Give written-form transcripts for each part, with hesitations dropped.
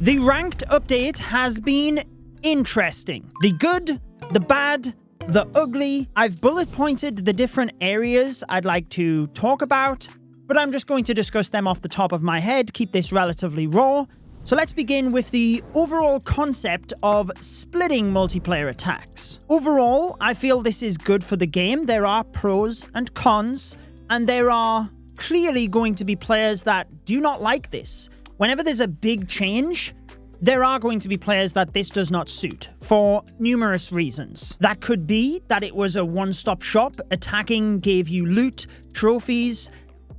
The ranked update has been interesting. The good, the bad, the ugly. I've bullet pointed the different areas I'd like to talk about, but I'm just going to discuss them off the top of my head, keep this relatively raw. So let's begin with the overall concept of splitting multiplayer attacks. Overall, I feel this is good for the game. There are pros and cons, and there are clearly going to be players that do not like this. Whenever there's a big change, there are going to be players that this does not suit for numerous reasons. That could be that it was a one-stop shop. Attacking gave you loot, trophies.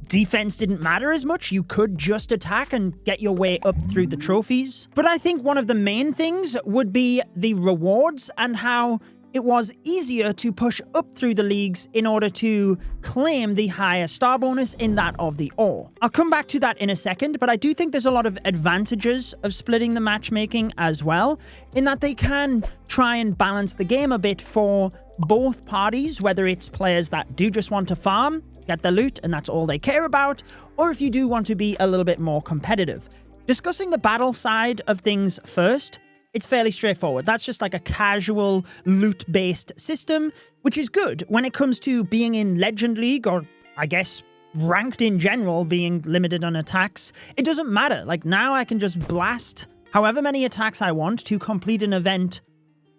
Defense didn't matter as much. You could just attack and get your way up through the trophies. But I think one of the main things would be the rewards and how it was easier to push up through the leagues in order to claim the higher star bonus in that of the ore. I'll come back to that in a second, but I do think there's a lot of advantages of splitting the matchmaking as well, in that they can try and balance the game a bit for both parties, whether it's players that do just want to farm, get the loot, and that's all they care about, or if you do want to be a little bit more competitive. Discussing the battle side of things first, it's fairly straightforward. That's just like a casual loot-based system, which is good when it comes to being in Legend League, or I guess ranked in general, being limited on attacks. It doesn't matter. Like now I can just blast however many attacks I want to complete an event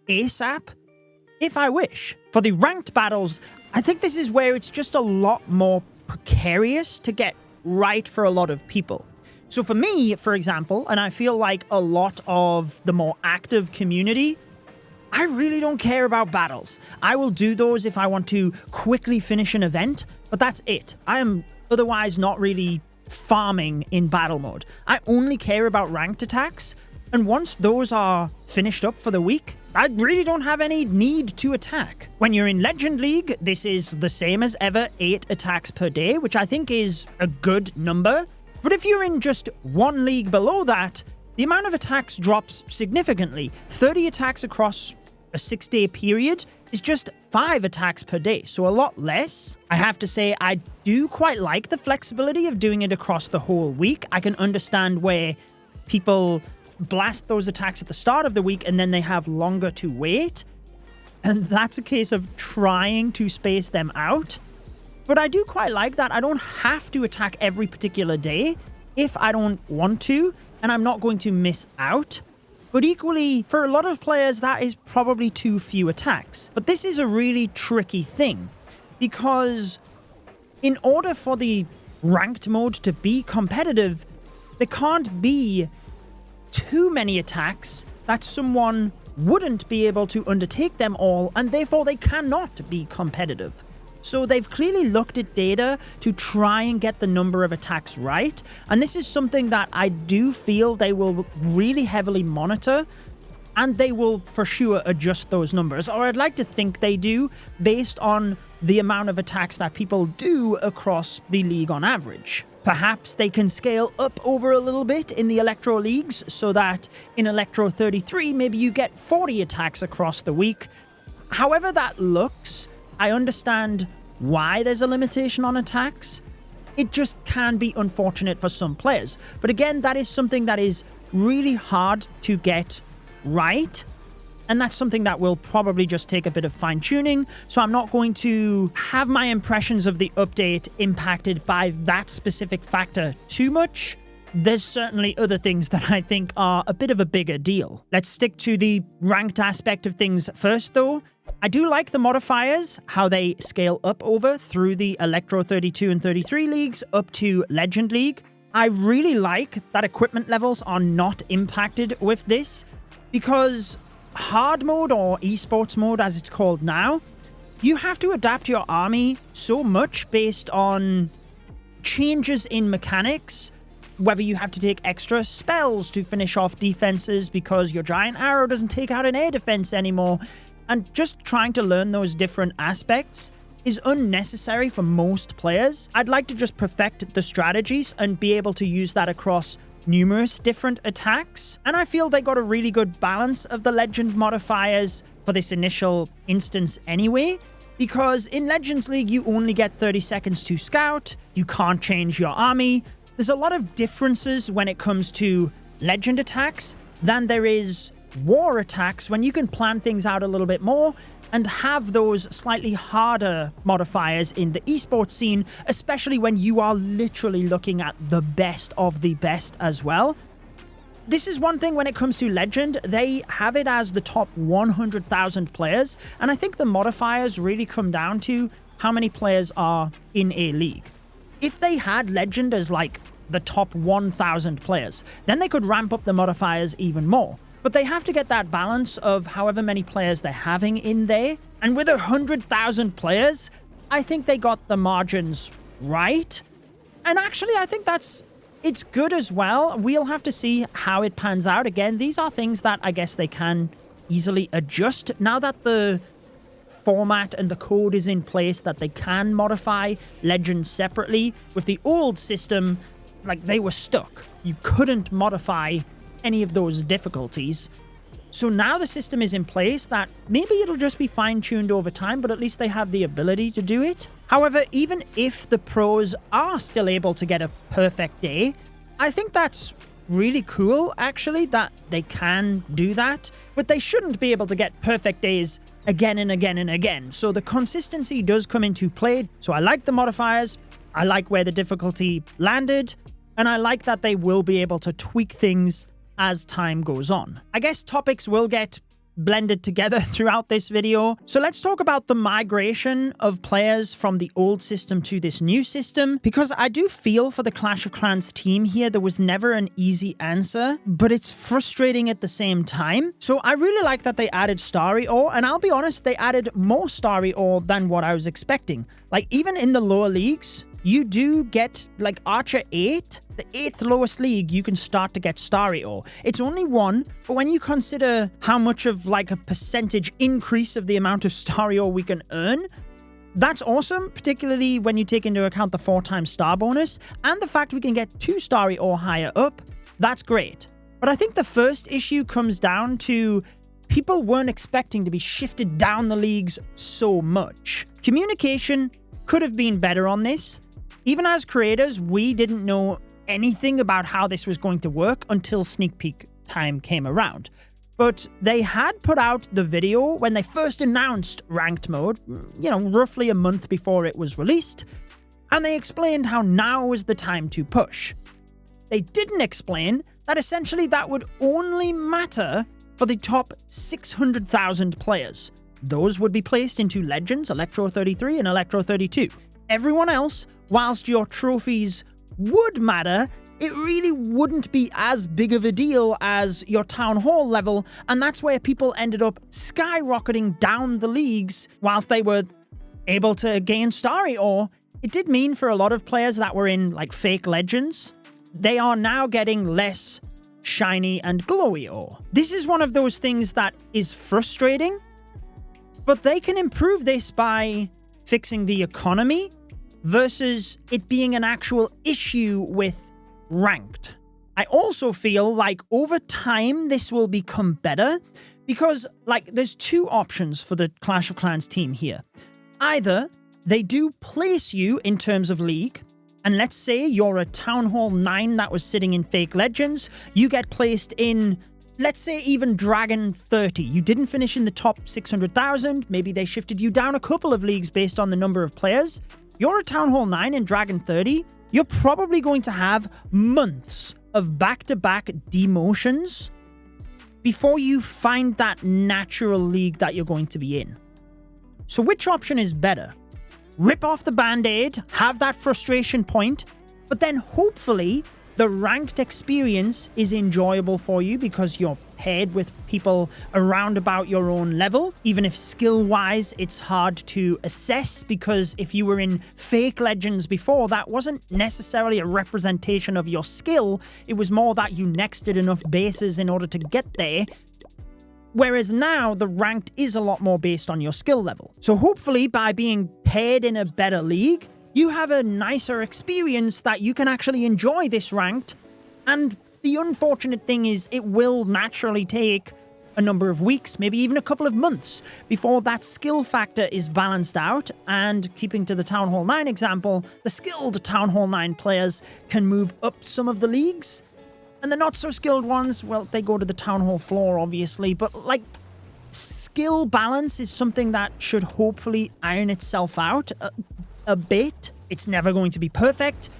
ASAP if I wish. For the ranked battles, I think this is where it's just a lot more precarious to get right for a lot of people. So for me, for example, and I feel like a lot of the more active community, I really don't care about battles. I will do those if I want to quickly finish an event, but that's it. I am otherwise not really farming in battle mode. I only care about ranked attacks, and once those are finished up for the week, I really don't have any need to attack. When you're in Legend League, this is the same as ever, 8 attacks per day, which I think is a good number. But if you're in just one league below that, the amount of attacks drops significantly. 30 attacks across a 6-day period is just 5 attacks per day, so a lot less. I have to say, I do quite like the flexibility of doing it across the whole week. I can understand where people blast those attacks at the start of the week and then they have longer to wait. And that's a case of trying to space them out. But I do quite like that. I don't have to attack every particular day if I don't want to, and I'm not going to miss out. But equally, for a lot of players, that is probably too few attacks. But this is a really tricky thing, because in order for the ranked mode to be competitive, there can't be too many attacks that someone wouldn't be able to undertake them all, and therefore they cannot be competitive. So they've clearly looked at data to try and get the number of attacks right. And this is something that I do feel they will really heavily monitor, and they will for sure adjust those numbers. Or I'd like to think they do, based on the amount of attacks that people do across the league on average. Perhaps they can scale up over a little bit in the Electro Leagues, so that in Electro 33, maybe you get 40 attacks across the week. However that looks, I understand why there's a limitation on attacks. It just can be unfortunate for some players. But again, that is something that is really hard to get right. And that's something that will probably just take a bit of fine-tuning. So I'm not going to have my impressions of the update impacted by that specific factor too much. There's certainly other things that I think are a bit of a bigger deal. Let's stick to the ranked aspect of things first, though. I do like the modifiers, how they scale up over through the Electro 32 and 33 leagues up to Legend League. I really like that equipment levels are not impacted with this, because hard mode, or esports mode as it's called now, you have to adapt your army so much based on changes in mechanics, whether you have to take extra spells to finish off defenses because your giant arrow doesn't take out an air defense anymore. And just trying to learn those different aspects is unnecessary for most players. I'd like to just perfect the strategies and be able to use that across numerous different attacks. And I feel they got a really good balance of the legend modifiers for this initial instance anyway, because in Legends League, you only get 30 seconds to scout. You can't change your army. There's a lot of differences when it comes to legend attacks than there is war attacks, when you can plan things out a little bit more and have those slightly harder modifiers in the esports scene, especially when you are literally looking at the best of the best as well. This is one thing when it comes to Legend, they have it as the top 100,000 players, and I think the modifiers really come down to how many players are in a league. If they had Legend as like the top 1,000 players, then they could ramp up the modifiers even more. But they have to get that balance of however many players they're having in there. And with 100,000 players, I think they got the margins right. And actually, I think it's good as well. We'll have to see how it pans out. Again, these are things that I guess they can easily adjust. Now that the format and the code is in place that they can modify Legends separately, with the old system, like, they were stuck. You couldn't modify any of those difficulties. So now the system is in place that maybe it'll just be fine-tuned over time, but at least they have the ability to do it. However, even if the pros are still able to get a perfect day, I think that's really cool, actually, that they can do that, but they shouldn't be able to get perfect days again and again and again. So the consistency does come into play. So I like the modifiers, I like where the difficulty landed, and I like that they will be able to tweak things as time goes on. I guess topics will get blended together throughout this video. So let's talk about the migration of players from the old system to this new system, because I do feel for the Clash of Clans team here, there was never an easy answer, but it's frustrating at the same time. So I really like that they added Starry Ore, and I'll be honest, they added more Starry Ore than what I was expecting. Like, even in the lower leagues, you do get, like, Archer 8, the 8th lowest league, you can start to get Starry Ore. It's only 1, but when you consider how much of, like, a percentage increase of the amount of Starry Ore we can earn, that's awesome, particularly when you take into account the 4-time star bonus, and the fact we can get 2 Starry Ore higher up. That's great. But I think the first issue comes down to people weren't expecting to be shifted down the leagues so much. Communication could have been better on this. Even as creators, we didn't know anything about how this was going to work until sneak peek time came around. But they had put out the video when they first announced ranked mode, you know, roughly a month before it was released, and they explained how now was the time to push. They didn't explain that essentially that would only matter for the top 600,000 players. Those would be placed into Legends, Electro 33 and Electro 32. Everyone else, whilst your trophies would matter, it really wouldn't be as big of a deal as your Town Hall level, and that's where people ended up skyrocketing down the leagues whilst they were able to gain Starry Ore. It did mean for a lot of players that were in, like, fake Legends, they are now getting less shiny and glowy ore. This is one of those things that is frustrating, but they can improve this by fixing the economy versus it being an actual issue with ranked. I also feel like over time this will become better because, like, there's 2 options for the Clash of Clans team here. Either they do place you in terms of league, and let's say you're a Town Hall 9 that was sitting in fake Legends, you get placed in, let's say, even Dragon 30. You didn't finish in the top 600,000, maybe they shifted you down a couple of leagues based on the number of players. You're a Town Hall 9 in Dragon 30, you're probably going to have months of back-to-back demotions before you find that natural league that you're going to be in. So which option is better? Rip off the band-aid, have that frustration point, but then hopefully the ranked experience is enjoyable for you because you're paired with people around about your own level. Even if skill-wise it's hard to assess, because if you were in fake Legends before, that wasn't necessarily a representation of your skill. It was more that you nexted enough bases in order to get there. Whereas now, the ranked is a lot more based on your skill level. So hopefully, by being paired in a better league, you have a nicer experience that you can actually enjoy this ranked. And the unfortunate thing is, it will naturally take a number of weeks, maybe even a couple of months, before that skill factor is balanced out. And keeping to the Town Hall 9 example, the skilled Town Hall 9 players can move up some of the leagues. And the not so skilled ones, well, they go to the town hall floor, obviously. But like, skill balance is something that should hopefully iron itself out a bit. It's never going to be perfect.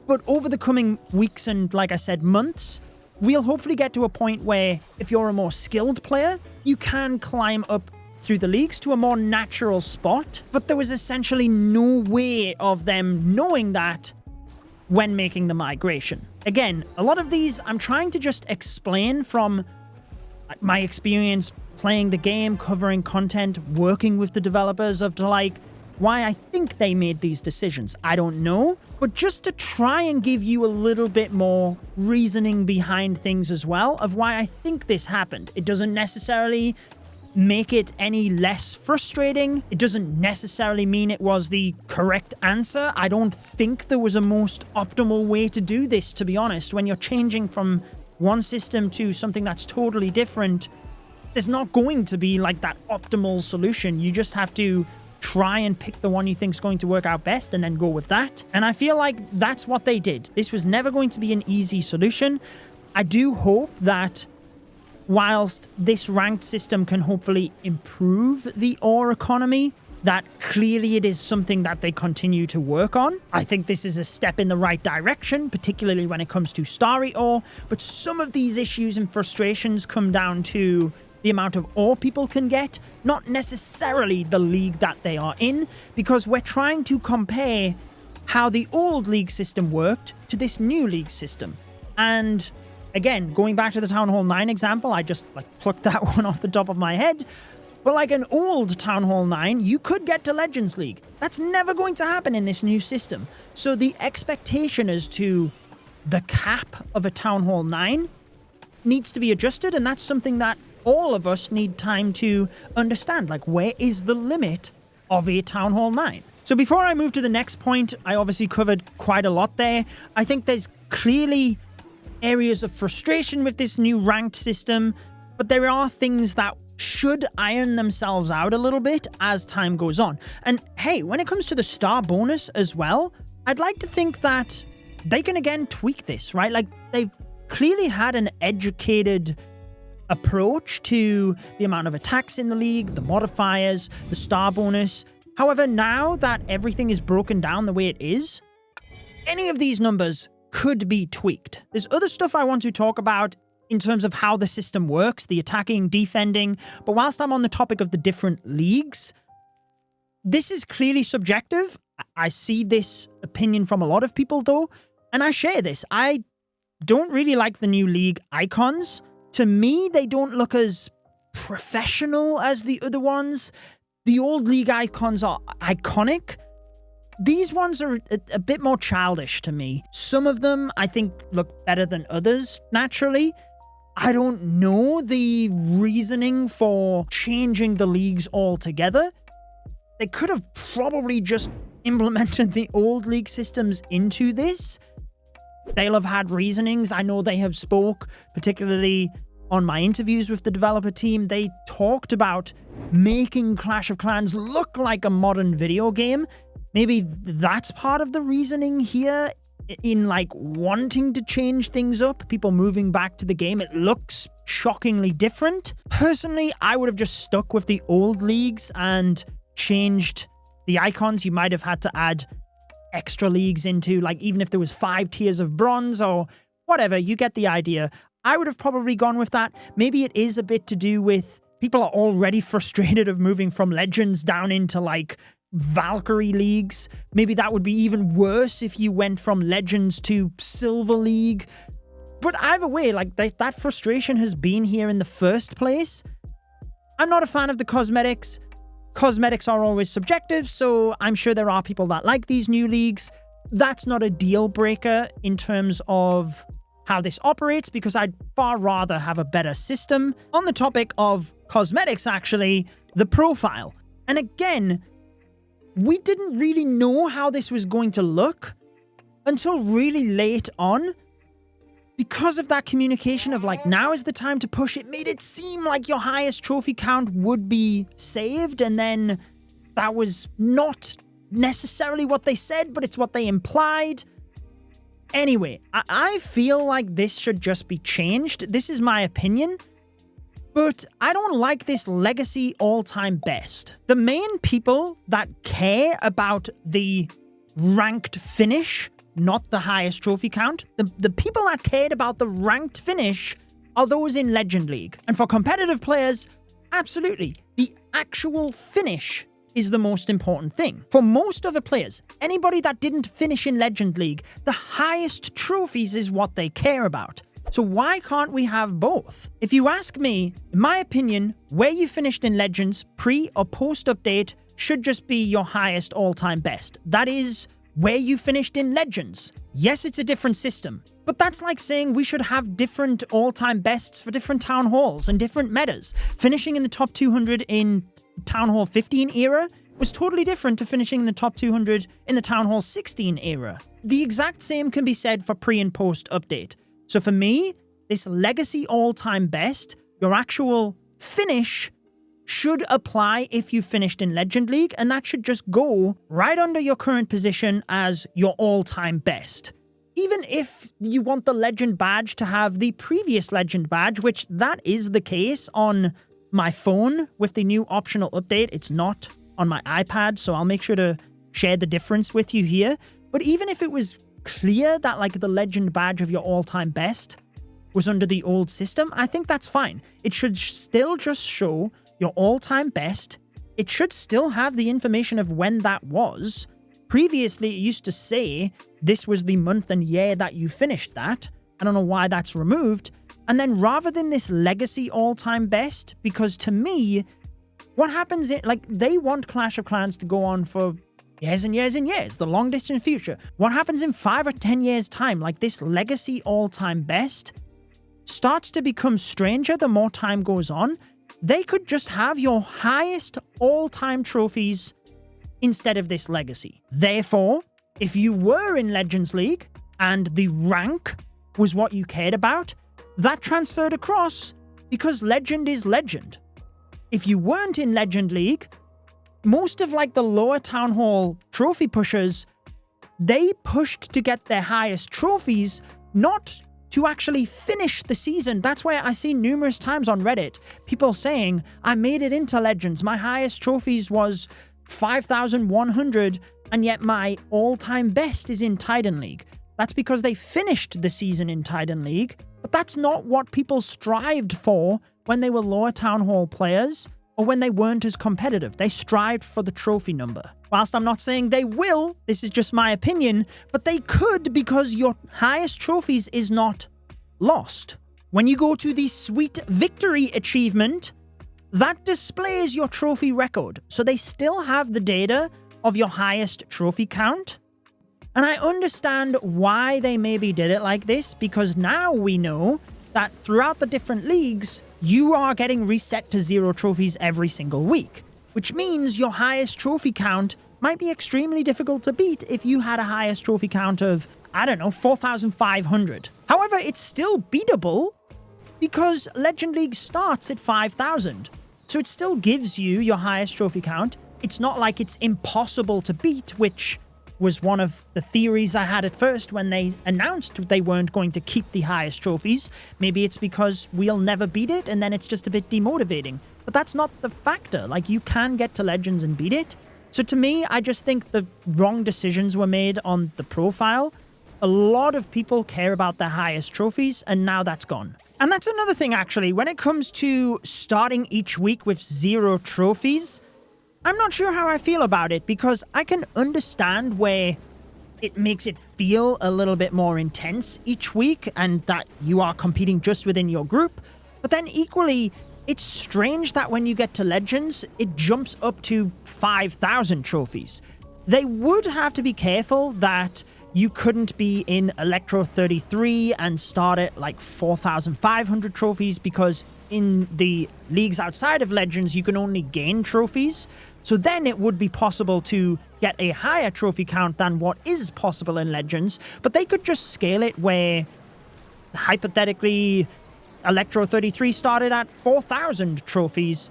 But over the coming weeks and, like I said, months, we'll hopefully get to a point where if you're a more skilled player, you can climb up through the leagues to a more natural spot. But there was essentially no way of them knowing that when making the migration. Again, a lot of these I'm trying to just explain from my experience playing the game, covering content, working with the developers of like why I think they made these decisions. I don't know, but just to try and give you a little bit more reasoning behind things as well of why I think this happened. It doesn't necessarily make it any less frustrating. It doesn't necessarily mean it was the correct answer. I don't think there was a most optimal way to do this, to be honest. When you're changing from one system to something that's totally different, there's not going to be like that optimal solution. You just have to try and pick the one you think is going to work out best and then go with that. And I feel like that's what they did. This was never going to be an easy solution. I do hope that whilst this ranked system can hopefully improve the ore economy, that clearly it is something that they continue to work on. I think this is a step in the right direction, particularly when it comes to starry ore, but some of these issues and frustrations come down to the amount of ore people can get, not necessarily the league that they are in, because we're trying to compare how the old league system worked to this new league system. And again, going back to the Town Hall 9 example, I just like plucked that one off the top of my head. But like an old Town Hall 9, you could get to Legends League. That's never going to happen in this new system. So the expectation as to the cap of a Town Hall 9 needs to be adjusted, and that's something that all of us need time to understand. Like, where is the limit of a Town Hall 9? So before I move to the next point, I obviously covered quite a lot there. I think there's clearly areas of frustration with this new ranked system, but there are things that should iron themselves out a little bit as time goes on. And hey, when it comes to the star bonus as well, I'd like to think that they can again tweak this, right? Like, they've clearly had an educated approach to the amount of attacks in the league, the modifiers, the star bonus. However, now that everything is broken down the way it is, any of these numbers could be tweaked. There's other stuff I want to talk about in terms of how the system works, the attacking, defending, but whilst I'm on the topic of the different leagues, this is clearly subjective. I see this opinion from a lot of people though, and I share this. I don't really like the new league icons. To me, they don't look as professional as the other ones. The old league icons are iconic. These ones are a bit more childish to me. Some of them, I think, look better than others, naturally. I don't know the reasoning for changing the leagues altogether. They could have probably just implemented the old league systems into this. They'll have had reasonings. I know they have spoke, particularly on my interviews with the developer team. They talked about making Clash of Clans look like a modern video game. Maybe that's part of the reasoning here in like wanting to change things up, people moving back to the game. It looks shockingly different. Personally, I would have just stuck with the old leagues and changed the icons. You might have had to add extra leagues into, like, even if there was 5 tiers of bronze or whatever, you get the idea. I would have probably gone with that. Maybe it is a bit to do with people are already frustrated of moving from Legends down into like Valkyrie leagues. Maybe that would be even worse if you went from Legends to Silver League. But either way, like that frustration has been here in the first place. I'm not a fan of the cosmetics. Cosmetics are always subjective, so I'm sure there are people that like these new leagues. That's not a deal breaker in terms of how this operates, because I'd far rather have a better system. On the topic of cosmetics, actually, the profile. And again, we didn't really know how this was going to look until really late on. Because of that communication of like, now is the time to push, it made it seem like your highest trophy count would be saved, and then that was not necessarily what they said, but it's what they implied. Anyway, I feel like this should just be changed. This is my opinion. But I don't like this legacy all-time best. The main people that care about the ranked finish, not the highest trophy count, the people that cared about the ranked finish are those in Legend League. And for competitive players, absolutely, the actual finish is the most important thing. For most other players, anybody that didn't finish in Legend League, the highest trophies is what they care about. So why can't we have both? If you ask me, in my opinion, where you finished in Legends, pre or post update, should just be your highest all-time best. That is where you finished in Legends. Yes, it's a different system, but that's like saying we should have different all-time bests for different town halls and different metas. Finishing in the top 200 in Town Hall 15 era was totally different to finishing in the top 200 in the Town Hall 16 era. The exact same can be said for pre and post update. So for me, this legacy all-time best, your actual finish, should apply if you finished in Legend League, and that should just go right under your current position as your all-time best. Even if you want the Legend badge to have the previous Legend badge, which that is the case on my phone with the new optional update. It's not on my iPad, so I'll make sure to share the difference with you here. But even if it was clear that like the Legend badge of your all-time best was under the old system, I think that's fine. It should still just show your all-time best. It should still have the information of when that was. Previously, it used to say this was the month and year that you finished that. I don't know why that's removed. And then rather than this legacy all-time best, because to me, what happens is, like, they want Clash of Clans to go on for years and years and years, the long distant future. What happens in 5 or 10 years' time, like this legacy all-time best, starts to become stranger the more time goes on. They could just have your highest all-time trophies instead of this legacy. Therefore, if you were in Legends League and the rank was what you cared about, that transferred across because Legend is Legend. If you weren't in Legend League, most of like the lower Town Hall trophy pushers, they pushed to get their highest trophies, not to actually finish the season. That's why I see numerous times on Reddit, people saying, I made it into Legends, my highest trophies was 5,100, and yet my all-time best is in Titan League. That's because they finished the season in Titan League, but that's not what people strived for when they were lower Town Hall players or when they weren't as competitive. They strived for the trophy number. Whilst I'm not saying they will, this is just my opinion, but they could because your highest trophies is not lost. When you go to the Sweet Victory achievement, that displays your trophy record. So they still have the data of your highest trophy count. And I understand why they maybe did it like this, because now we know that throughout the different leagues, you are getting reset to 0 trophies every single week, which means your highest trophy count might be extremely difficult to beat if you had a highest trophy count of, I don't know, 4,500. However, it's still beatable because Legend League starts at 5,000. So it still gives you your highest trophy count. It's not like it's impossible to beat, which was one of the theories I had at first when they announced they weren't going to keep the highest trophies. Maybe it's because we'll never beat it and then it's just a bit demotivating. But that's not the factor. Like, you can get to Legends and beat it. So to me, I just think the wrong decisions were made on the profile. A lot of people care about their highest trophies, and now that's gone. And that's another thing, actually. When it comes to starting each week with 0 trophies, I'm not sure how I feel about it, because I can understand where it makes it feel a little bit more intense each week and that you are competing just within your group. But then equally, it's strange that when you get to Legends, it jumps up to 5,000 trophies. They would have to be careful that you couldn't be in Electro 33 and start at like 4,500 trophies, because in the leagues outside of Legends, you can only gain trophies. So then it would be possible to get a higher trophy count than what is possible in Legends, but they could just scale it where, hypothetically, Electro 33 started at 4,000 trophies.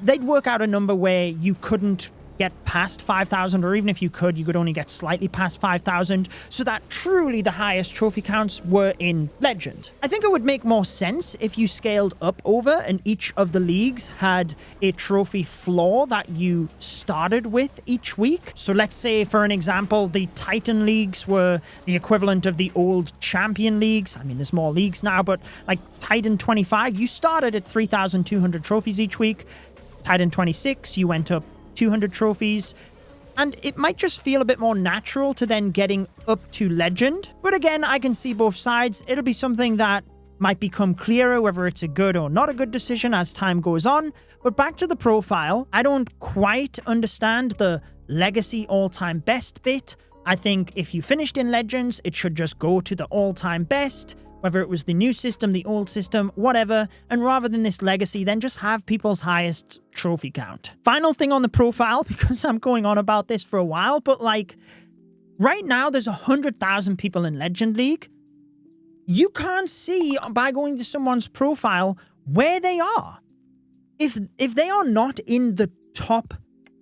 They'd work out a number where you couldn't get past 5,000, or even if you could only get slightly past 5,000, so that truly the highest trophy counts were in Legend. I think it would make more sense if you scaled up over and each of the leagues had a trophy floor that you started with each week. So let's say, for an example, the Titan leagues were the equivalent of the old Champion leagues. I mean, there's more leagues now, but like Titan 25, you started at 3,200 trophies each week. Titan 26, you went up 200 trophies, and it might just feel a bit more natural to then getting up to Legend. But again, I can see both sides. It'll be something that might become clearer whether it's a good or not a good decision as time goes on. But back to the profile, I don't quite understand the legacy all-time best bit. I think if you finished in Legends, it should just go to the all-time best, whether it was the new system, the old system, whatever, and rather than this legacy, then just have people's highest trophy count. Final thing on the profile, because I'm going on about this for a while, but like, right now there's 100,000 people in Legend League. You can't see by going to someone's profile where they are. If they are not in the top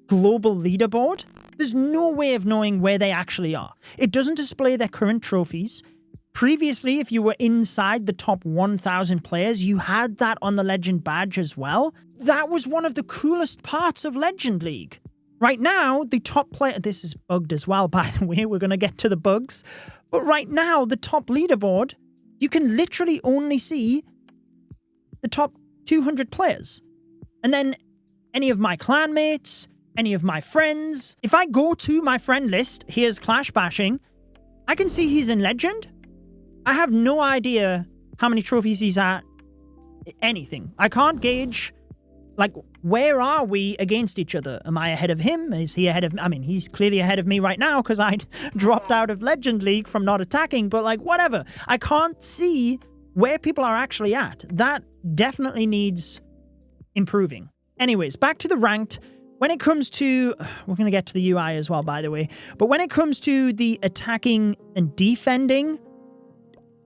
global leaderboard, there's no way of knowing where they actually are. It doesn't display their current trophies. Previously, if you were inside the top 1,000 players, you had that on the Legend badge as well. That was one of the coolest parts of Legend League. Right now, the top player... This is bugged as well, by the way. We're going to get to the bugs. But right now, the top leaderboard, you can literally only see the top 200 players. And then any of my clanmates, any of my friends. If I go to my friend list, here's Clash Bashing, I can see he's in Legend. I have no idea how many trophies he's at, anything. I can't gauge, like, where are we against each other? Am I ahead of him? Is he ahead of me? I mean, he's clearly ahead of me right now because I dropped out of Legend League from not attacking, but like, whatever. I can't see where people are actually at. That definitely needs improving. Anyways, back to the ranked. When it comes to, we're going to get to the UI as well, by the way, but when it comes to the attacking and defending,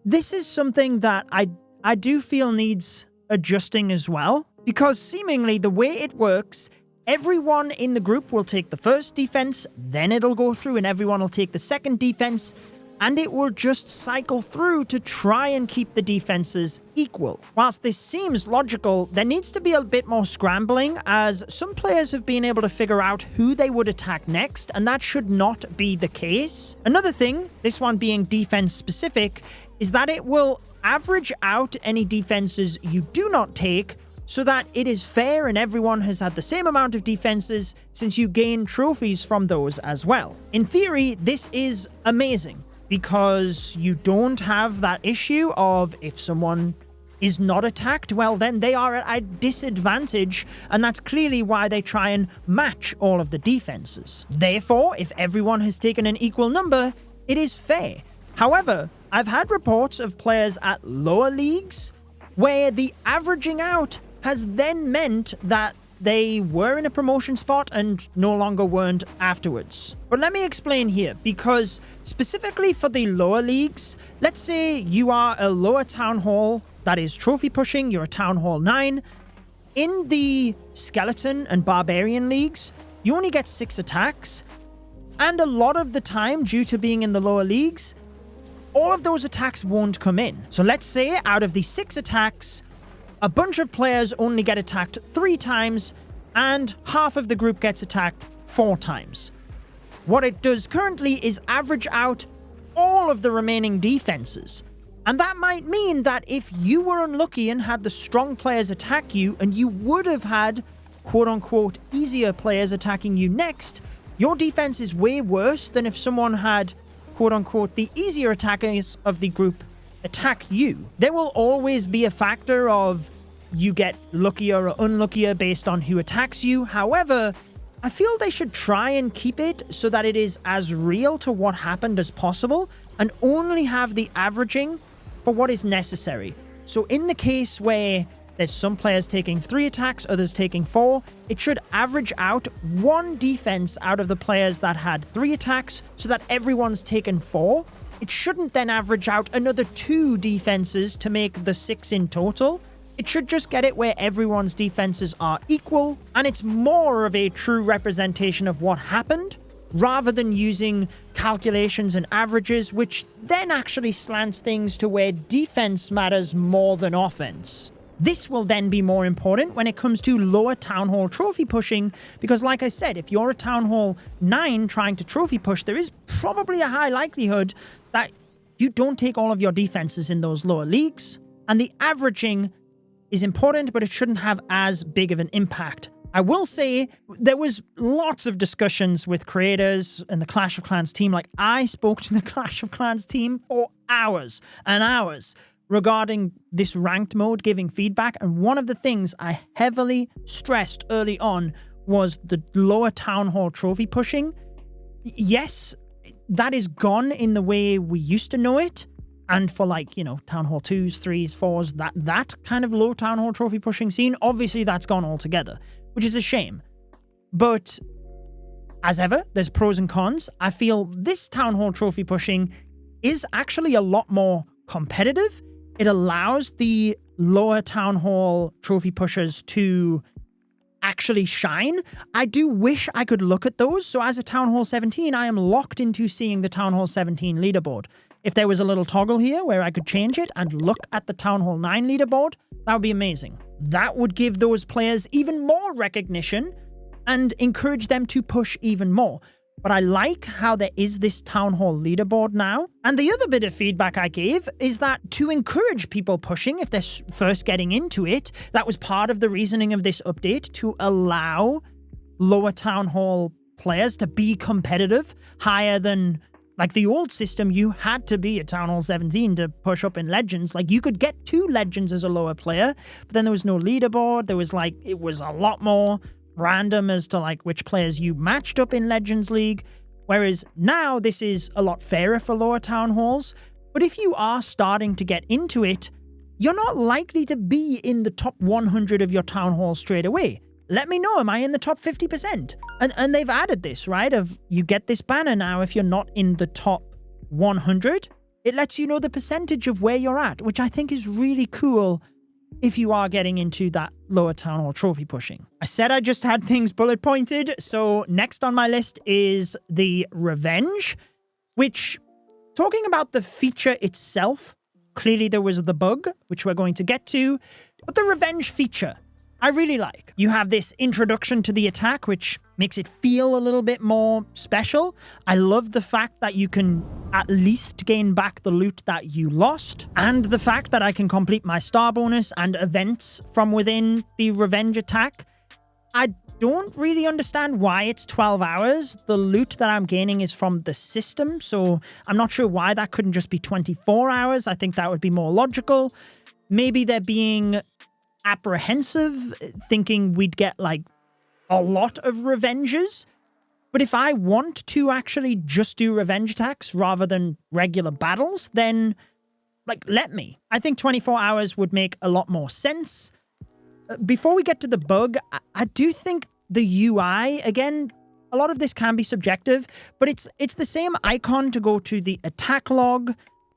this is something that I do feel needs adjusting as well, because seemingly the way it works, everyone in the group will take the first defense, then it'll go through and everyone will take the second defense, and it will just cycle through to try and keep the defenses equal. Whilst this seems logical, there needs to be a bit more scrambling, as some players have been able to figure out who they would attack next, and that should not be the case. Another thing, this one being defense specific, is that it will average out any defenses you do not take so that it is fair and everyone has had the same amount of defenses, since you gain trophies from those as well. In theory, this is amazing, because you don't have that issue of if someone is not attacked, well, then they are at a disadvantage, and that's clearly why they try and match all of the defenses. Therefore, if everyone has taken an equal number, it is fair. However, I've had reports of players at lower leagues where the averaging out has then meant that they were in a promotion spot and no longer weren't afterwards. But let me explain here, because specifically for the lower leagues, let's say you are a lower town hall that is trophy pushing, you're a town hall 9. In the skeleton and barbarian leagues, you only get 6 attacks, and a lot of the time, due to being in the lower leagues, all of those attacks won't come in. So let's say out of the 6 attacks, a bunch of players only get attacked 3 times, and half of the group gets attacked 4 times. What it does currently is average out all of the remaining defenses. And that might mean that if you were unlucky and had the strong players attack you, and you would have had quote-unquote easier players attacking you next, your defense is way worse than if someone had quote-unquote the easier attackers of the group attack you. There will always be a factor of you get luckier or unluckier based on who attacks you. However, I feel they should try and keep it so that it is as real to what happened as possible, and only have the averaging for what is necessary. So in the case where there's some players taking 3 attacks, others taking 4, it should average out 1 defense out of the players that had 3 attacks so that everyone's taken 4. It shouldn't then average out another 2 defenses to make the 6 in total. It should just get it where everyone's defenses are equal, and it's more of a true representation of what happened, rather than using calculations and averages, which then actually slants things to where defense matters more than offense. This will then be more important when it comes to lower Town Hall trophy pushing, because like I said, if you're a Town Hall 9 trying to trophy push, there is probably a high likelihood that you don't take all of your defenses in those lower leagues, and the averaging is important, but it shouldn't have as big of an impact. I will say there was lots of discussions with creators and the Clash of Clans team. Like, I spoke to the Clash of Clans team for hours and hours regarding this ranked mode giving feedback, and one of the things I heavily stressed early on was the lower Town Hall trophy pushing. Yes, that is gone in the way we used to know it, and for like, you know, Town Hall 2s, 3s, 4s, that kind of low Town Hall trophy pushing scene, obviously that's gone altogether, which is a shame. But as ever, there's pros and cons. I feel this Town Hall trophy pushing is actually a lot more competitive. It allows the lower Town Hall trophy pushers to actually shine. I do wish I could look at those. So as a Town Hall 17, I am locked into seeing the Town Hall 17 leaderboard. If there was a little toggle here where I could change it and look at the Town Hall 9 leaderboard, that would be amazing. That would give those players even more recognition and encourage them to push even more. But I like how there is this Town Hall leaderboard now. And the other bit of feedback I gave is that to encourage people pushing if they're first getting into it, that was part of the reasoning of this update, to allow lower Town Hall players to be competitive higher than, like, the old system. You had to be a Town Hall 17 to push up in Legends. Like, you could get 2 Legends as a lower player, but then there was no leaderboard. There was like, it was a lot more random as to like which players you matched up in Legends League, whereas now this is a lot fairer for lower Town Halls. But if you are starting to get into it, you're not likely to be in the top 100 of your Town Hall straight away. Let me know, am I in the top 50%? And they've added this, right, of you get this banner now if you're not in the top 100. It lets you know the percentage of where you're at, which I think is really cool if you are getting into that lower Town Hall trophy pushing. I said I just had things bullet pointed, so next on my list is the Revenge, which, talking about the feature itself, clearly there was the bug, which we're going to get to, but the Revenge feature, I really like. You have this introduction to the attack, which makes it feel a little bit more special. I love the fact that you can at least gain back the loot that you lost, and the fact that I can complete my star bonus and events from within the Revenge attack. I don't really understand why it's 12 hours. The loot that I'm gaining is from the system, so I'm not sure why that couldn't just be 24 hours. I think that would be more logical. Maybe they're being apprehensive, thinking we'd get like a lot of revenges. But if I want to actually just do revenge attacks rather than regular battles, then like, let me. I think 24 hours would make a lot more sense. Before we get to the bug, I do think the UI, again, a lot of this can be subjective, but it's the same icon to go to the attack log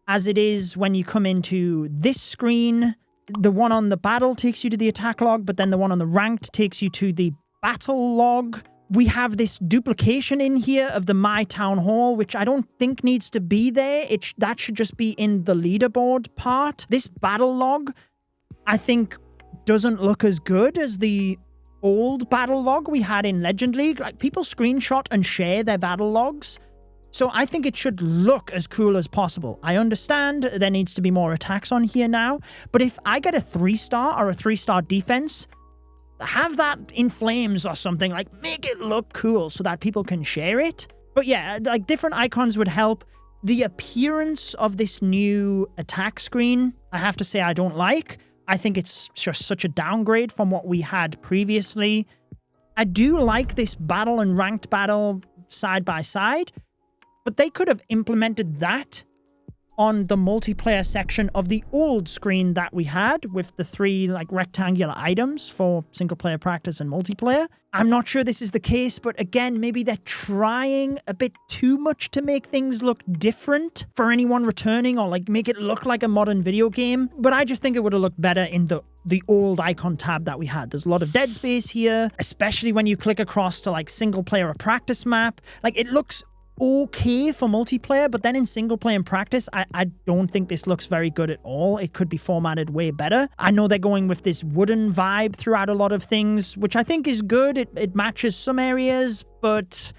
as it is when you come into this screen. The one on the battle takes you to the attack log, but then the one on the ranked takes you to the battle log. We have this duplication in here of the My Town Hall, which I don't think needs to be there. That should just be in the leaderboard part. This battle log, I think, doesn't look as good as the old battle log we had in Legend League. Like, people screenshot and share their battle logs. So I think it should look as cool as possible. I understand there needs to be more attacks on here now, but if I get a 3-star or a 3-star defense, have that in flames or something, like make it look cool so that people can share it. But yeah, like different icons would help. The appearance of this new attack screen, I have to say I don't like. I think it's just such a downgrade from what we had previously. I do like this battle and ranked battle side by side, but they could have implemented that on the multiplayer section of the old screen that we had with the 3 like rectangular items for single player practice and multiplayer. I'm not sure this is the case, but again, maybe they're trying a bit too much to make things look different for anyone returning or like make it look like a modern video game. But I just think it would have looked better in the old icon tab that we had. There's a lot of dead space here, especially when you click across to like single player or practice map. Like it looks okay for multiplayer, but then in single player and practice, I don't think this looks very good at all. It could be formatted way better. I know they're going with this wooden vibe throughout a lot of things, which I think is good. It matches some areas, but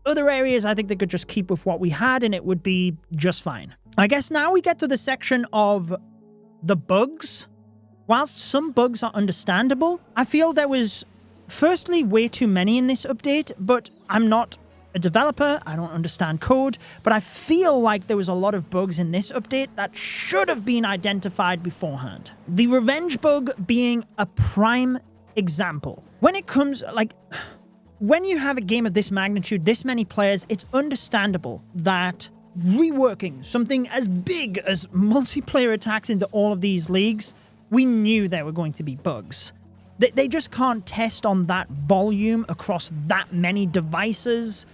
other areas I think they could just keep with what we had and it would be just fine. I guess now we get to the section of the bugs. Whilst some bugs are understandable, I feel there was firstly way too many in this update, but I'm not a developer, I don't understand code, but I feel like there was a lot of bugs in this update that should have been identified beforehand. The revenge bug being a prime example. When it comes, like, when you have a game of this magnitude, this many players, it's understandable that reworking something as big as multiplayer attacks into all of these leagues, we knew there were going to be bugs. They just can't test on that volume across that many devices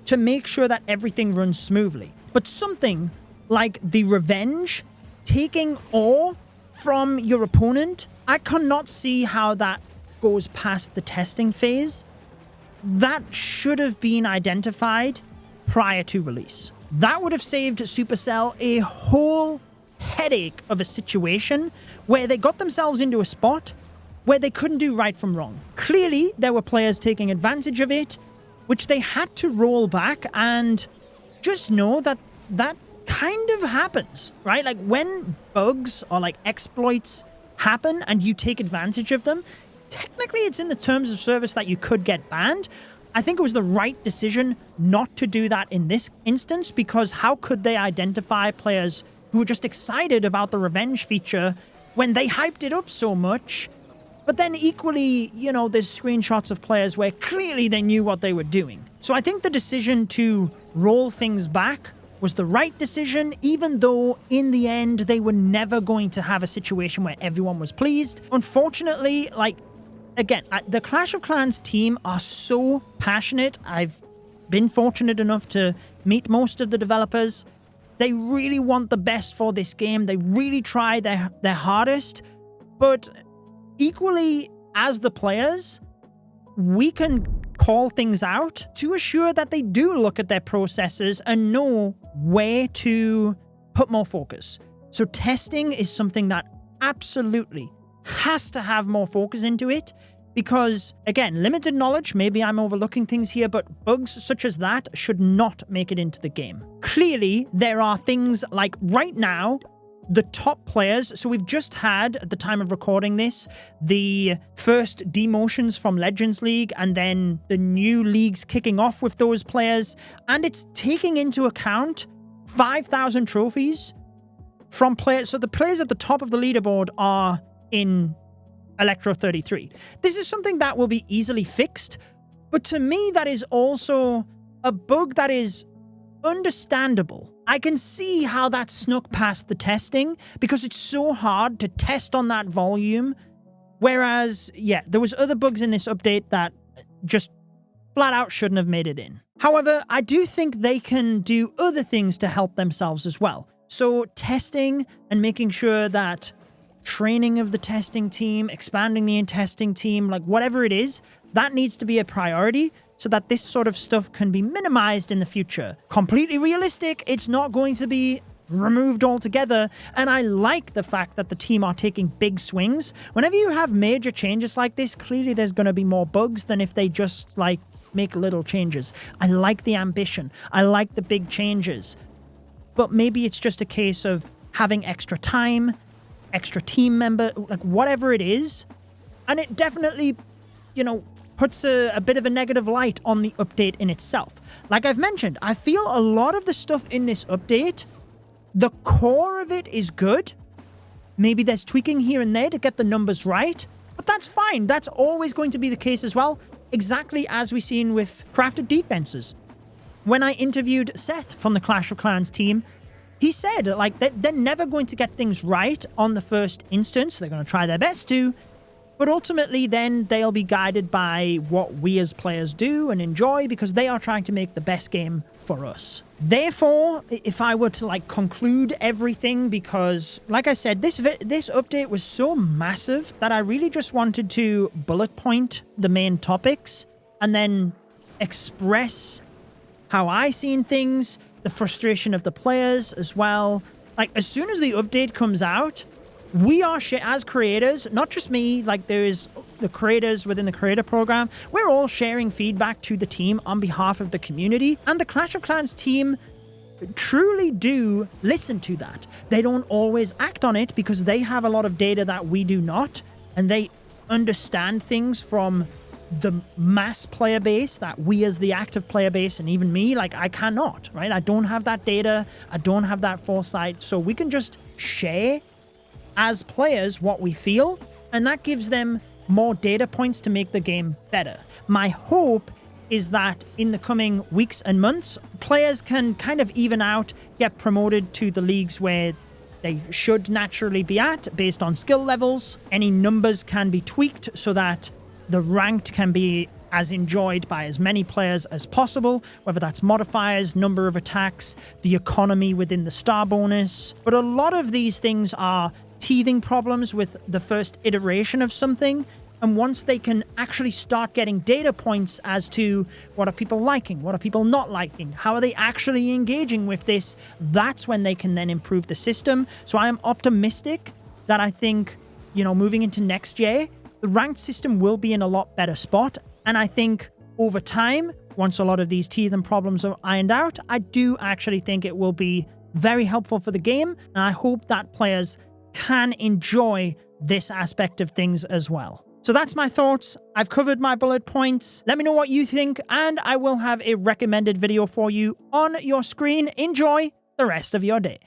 to make sure that everything runs smoothly. But something like the revenge, taking all from your opponent, I cannot see how that goes past the testing phase. That should have been identified prior to release. That would have saved Supercell a whole headache of a situation where they got themselves into a spot where they couldn't do right from wrong. Clearly, there were players taking advantage of it, which they had to roll back, and just know that that kind of happens, right? Like when bugs or like exploits happen and you take advantage of them, technically it's in the terms of service that you could get banned. I think it was the right decision not to do that in this instance, because how could they identify players who were just excited about the revenge feature when they hyped it up so much? But then equally, you know, there's screenshots of players where clearly they knew what they were doing. So I think the decision to roll things back was the right decision, even though in the end they were never going to have a situation where everyone was pleased. Unfortunately, like, again, the Clash of Clans team are so passionate. I've been fortunate enough to meet most of the developers. They really want the best for this game. They really try their hardest, but equally, as the players, we can call things out to assure that they do look at their processes and know where to put more focus. So testing is something that absolutely has to have more focus into it because, again, limited knowledge, maybe I'm overlooking things here, but bugs such as that should not make it into the game. Clearly, there are things like right now, the top players, so we've just had, at the time of recording this, the first demotions from Legends League, and then the new leagues kicking off with those players, and it's taking into account 5,000 trophies from players. So the players at the top of the leaderboard are in Electro 33. This is something that will be easily fixed, but to me, that is also a bug that is understandable. I can see how that snuck past the testing because it's so hard to test on that volume. Whereas, yeah, there was other bugs in this update that just flat out shouldn't have made it in. However, I do think they can do other things to help themselves as well. So testing and making sure that training of the testing team, expanding the testing team, like whatever it is, that needs to be a priority so that this sort of stuff can be minimized in the future. Completely realistic, it's not going to be removed altogether, and I like the fact that the team are taking big swings. Whenever you have major changes like this, clearly there's going to be more bugs than if they just, like, make little changes. I like the ambition. I like the big changes. But maybe it's just a case of having extra time, extra team member, like whatever it is, and it definitely, you know, puts a bit of a negative light on the update in itself. Like I've mentioned, I feel a lot of the stuff in this update, the core of it is good. Maybe there's tweaking here and there to get the numbers right, but that's fine. That's always going to be the case as well, exactly as we've seen with crafted defenses. When I interviewed Seth from the Clash of Clans team, he said, like, that they're never going to get things right on the first instance. They're going to try their best to, but ultimately then they'll be guided by what we as players do and enjoy, because they are trying to make the best game for us. Therefore, if I were to like conclude everything, because like I said, this update was so massive that I really just wanted to bullet point the main topics and then express how I seen things, the frustration of the players as well. Like, as soon as the update comes out, we are, as creators, not just me, like there is the creators within the creator program, we're all sharing feedback to the team on behalf of the community, and the Clash of Clans team truly do listen to that. They don't always act on it because they have a lot of data that we do not, and they understand things from the mass player base that we as the active player base, and even me, like, I cannot, right? I don't have that data, I don't have that foresight, so we can just share as players what we feel, and that gives them more data points to make the game better. My hope is that in the coming weeks and months, players can kind of even out, get promoted to the leagues where they should naturally be at based on skill levels. Any numbers can be tweaked so that the ranked can be as enjoyed by as many players as possible, whether that's modifiers, number of attacks, the economy within the star bonus. But a lot of these things are teething problems with the first iteration of something, and once they can actually start getting data points as to what are people liking, what are people not liking, how are they actually engaging with this, that's when they can then improve the system. So I am optimistic that I think, you know, moving into next year, the ranked system will be in a lot better spot, and I think over time, once a lot of these teething problems are ironed out, I do actually think it will be very helpful for the game, and I hope that players can enjoy this aspect of things as well. So that's my thoughts. I've covered my bullet points. Let me know what you think, and I will have a recommended video for you on your screen. Enjoy the rest of your day.